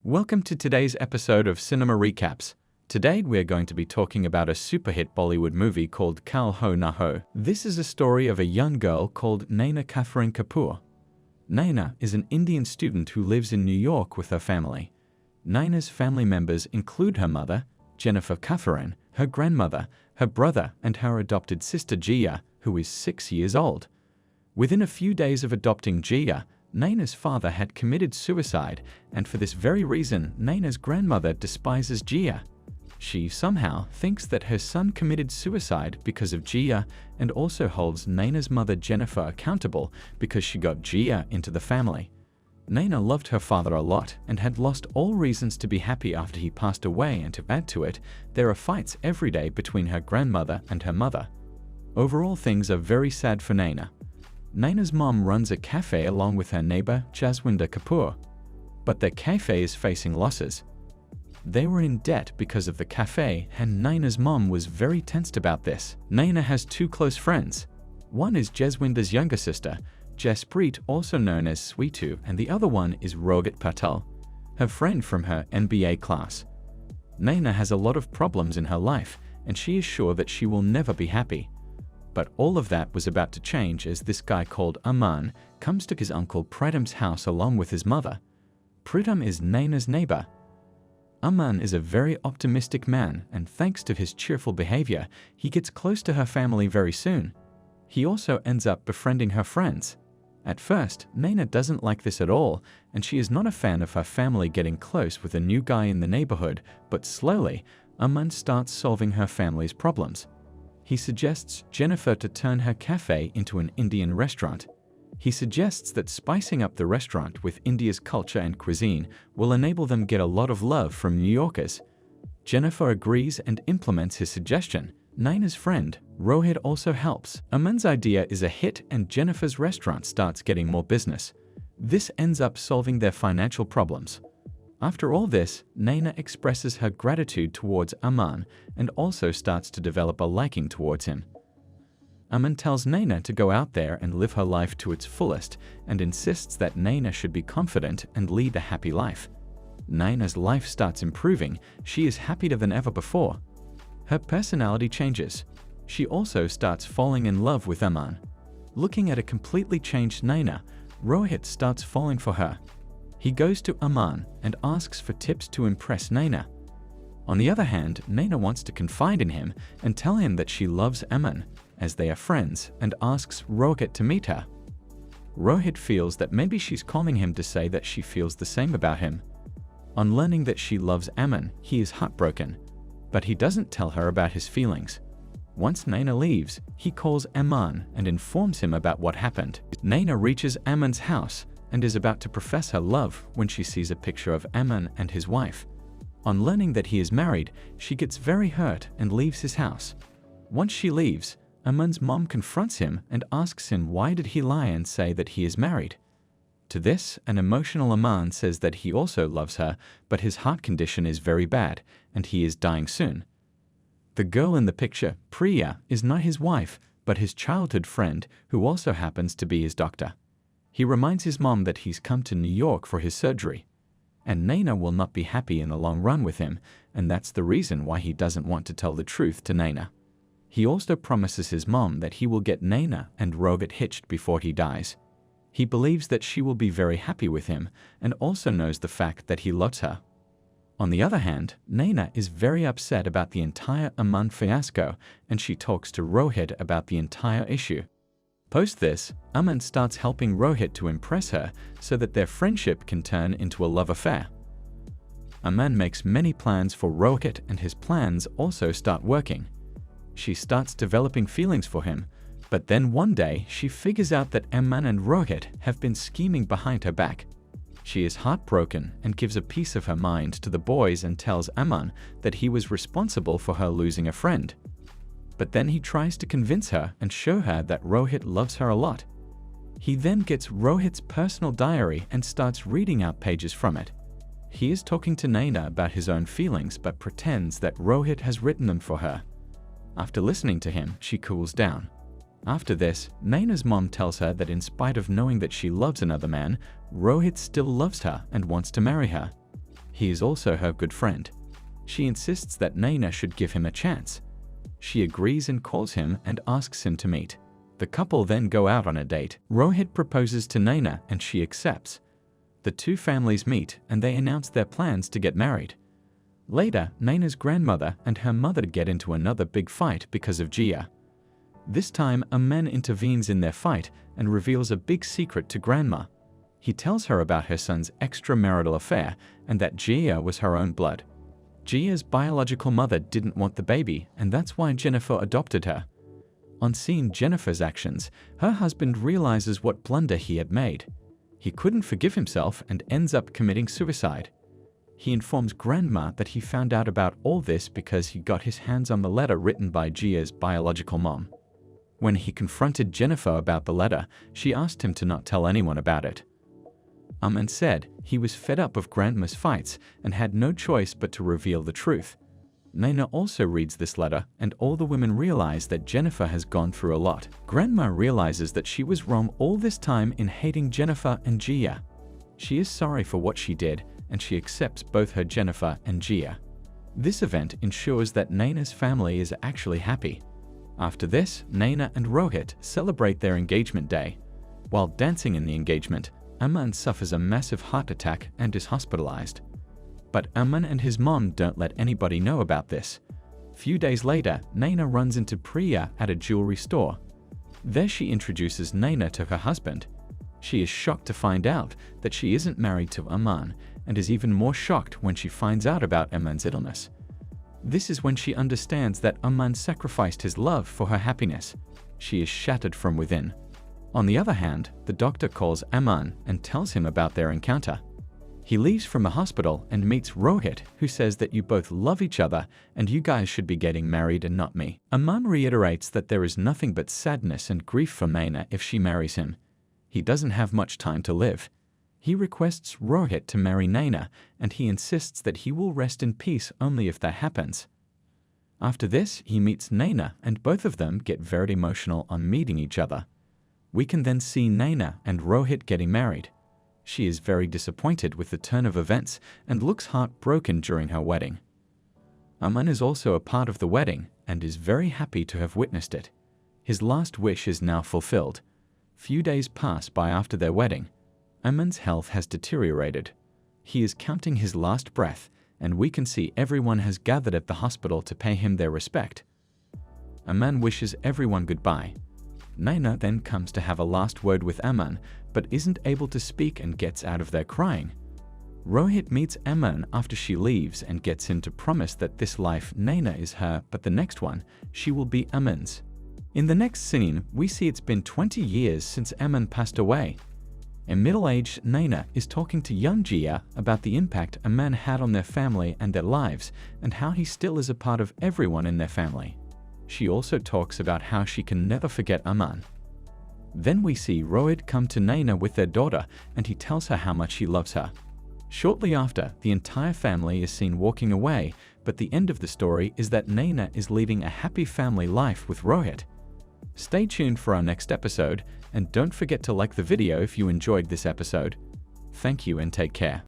Welcome to today's episode of Cinema Recaps. Today we're going to be talking about a super hit Bollywood movie called Kal Ho Na Ho. This is a story of a young girl called Naina Kathirine Kapoor. Naina is an Indian student who lives in New York with her family. Naina's family members include her mother, Jennifer Kathirine, her grandmother, her brother, and her adopted sister Jia, who is 6 years old. Within a few days of adopting Jia, Naina's father had committed suicide, and for this very reason, Naina's grandmother despises Jia. She somehow thinks that her son committed suicide because of Jia and also holds Naina's mother Jennifer accountable because she got Jia into the family. Naina loved her father a lot and had lost all reasons to be happy after he passed away, and to add to it, there are fights every day between her grandmother and her mother. Overall, things are very sad for Naina. Naina's mom runs a cafe along with her neighbor Jaswinder Kapoor, but their cafe is facing losses. They were in debt because of the cafe, and Naina's mom was very tensed about this. Naina has two close friends. One is Jaswinder's younger sister, Jaspreet, also known as Sweetu, and the other one is Rohit Patel, her friend from her MBA class. Naina has a lot of problems in her life, and she is sure that she will never be happy. But all of that was about to change as this guy called Aman comes to his uncle Pritam's house along with his mother. Pritam is Naina's neighbor. Aman is a very optimistic man, and thanks to his cheerful behavior, he gets close to her family very soon. He also ends up befriending her friends. At first, Naina doesn't like this at all, and she is not a fan of her family getting close with a new guy in the neighborhood, but slowly, Aman starts solving her family's problems. He suggests Jennifer to turn her cafe into an Indian restaurant. He suggests that spicing up the restaurant with India's culture and cuisine will enable them get a lot of love from New Yorkers. Jennifer agrees and implements his suggestion. Naina's friend, Rohit, also helps. Aman's idea is a hit and Jennifer's restaurant starts getting more business. This ends up solving their financial problems. After all this, Naina expresses her gratitude towards Aman and also starts to develop a liking towards him. Aman tells Naina to go out there and live her life to its fullest and insists that Naina should be confident and lead a happy life. Naina's life starts improving. She is happier than ever before. Her personality changes. She also starts falling in love with Aman. Looking at a completely changed Naina, Rohit starts falling for her. He goes to Aman and asks for tips to impress Naina. On the other hand, Naina wants to confide in him and tell him that she loves Aman, as they are friends, and asks Rohit to meet her. Rohit feels that maybe she's calling him to say that she feels the same about him. On learning that she loves Aman, he is heartbroken, but he doesn't tell her about his feelings. Once Naina leaves, he calls Aman and informs him about what happened. Naina reaches Aman's house and is about to profess her love when she sees a picture of Aman and his wife. On learning that he is married, she gets very hurt and leaves his house. Once she leaves, Aman's mom confronts him and asks him why did he lie and say that he is married. To this, an emotional Aman says that he also loves her, but his heart condition is very bad and he is dying soon. The girl in the picture, Priya, is not his wife, but his childhood friend who also happens to be his doctor. He reminds his mom that he's come to New York for his surgery, and Naina will not be happy in the long run with him, and that's the reason why he doesn't want to tell the truth to Naina. He also promises his mom that he will get Naina and Rohit hitched before he dies. He believes that she will be very happy with him and also knows the fact that he loves her. On the other hand, Naina is very upset about the entire Aman fiasco, and she talks to Rohit about the entire issue. Post this, Aman starts helping Rohit to impress her so that their friendship can turn into a love affair. Aman makes many plans for Rohit and his plans also start working. She starts developing feelings for him, but then one day she figures out that Aman and Rohit have been scheming behind her back. She is heartbroken and gives a piece of her mind to the boys and tells Aman that he was responsible for her losing a friend. But then he tries to convince her and show her that Rohit loves her a lot. He then gets Rohit's personal diary and starts reading out pages from it. He is talking to Naina about his own feelings but pretends that Rohit has written them for her. After listening to him, she cools down. After this, Naina's mom tells her that in spite of knowing that she loves another man, Rohit still loves her and wants to marry her. He is also her good friend. She insists that Naina should give him a chance. She agrees and calls him and asks him to meet. The couple then go out on a date. Rohit proposes to Naina and she accepts. The two families meet and they announce their plans to get married. Later, Naina's grandmother and her mother get into another big fight because of Jia. This time, a man intervenes in their fight and reveals a big secret to Grandma. He tells her about her son's extramarital affair and that Jia was her own blood. Jia's biological mother didn't want the baby, and that's why Jennifer adopted her. On seeing Jennifer's actions, her husband realizes what blunder he had made. He couldn't forgive himself and ends up committing suicide. He informs Grandma that he found out about all this because he got his hands on the letter written by Jia's biological mom. When he confronted Jennifer about the letter, she asked him to not tell anyone about it. Aman said he was fed up of Grandma's fights and had no choice but to reveal the truth. Naina also reads this letter, and all the women realize that Jennifer has gone through a lot. Grandma realizes that she was wrong all this time in hating Jennifer and Jia. She is sorry for what she did, and she accepts both her Jennifer and Jia. This event ensures that Naina's family is actually happy. After this, Naina and Rohit celebrate their engagement day. While dancing in the engagement, Aman suffers a massive heart attack and is hospitalized. But Aman and his mom don't let anybody know about this. Few days later, Naina runs into Priya at a jewelry store. There she introduces Naina to her husband. She is shocked to find out that she isn't married to Aman, and is even more shocked when she finds out about Aman's illness. This is when she understands that Aman sacrificed his love for her happiness. She is shattered from within. On the other hand, the doctor calls Aman and tells him about their encounter. He leaves from the hospital and meets Rohit, who says that you both love each other and you guys should be getting married and not me. Aman reiterates that there is nothing but sadness and grief for Naina if she marries him. He doesn't have much time to live. He requests Rohit to marry Naina, and he insists that he will rest in peace only if that happens. After this, he meets Naina, and both of them get very emotional on meeting each other. We can then see Naina and Rohit getting married. She is very disappointed with the turn of events and looks heartbroken during her wedding. Aman is also a part of the wedding and is very happy to have witnessed it. His last wish is now fulfilled. Few days pass by after their wedding. Aman's health has deteriorated. He is counting his last breath, and we can see everyone has gathered at the hospital to pay him their respect. Aman wishes everyone goodbye. Naina then comes to have a last word with Aman, but isn't able to speak and gets out of there crying. Rohit meets Aman after she leaves and gets him to promise that this life Naina is her, but the next one, she will be Aman's. In the next scene, we see it's been 20 years since Aman passed away. A middle-aged Naina is talking to young Jia about the impact Aman had on their family and their lives, and how he still is a part of everyone in their family. She also talks about how she can never forget Aman. Then we see Rohit come to Naina with their daughter, and he tells her how much he loves her. Shortly after, the entire family is seen walking away, but the end of the story is that Naina is leading a happy family life with Rohit. Stay tuned for our next episode, and don't forget to like the video if you enjoyed this episode. Thank you and take care.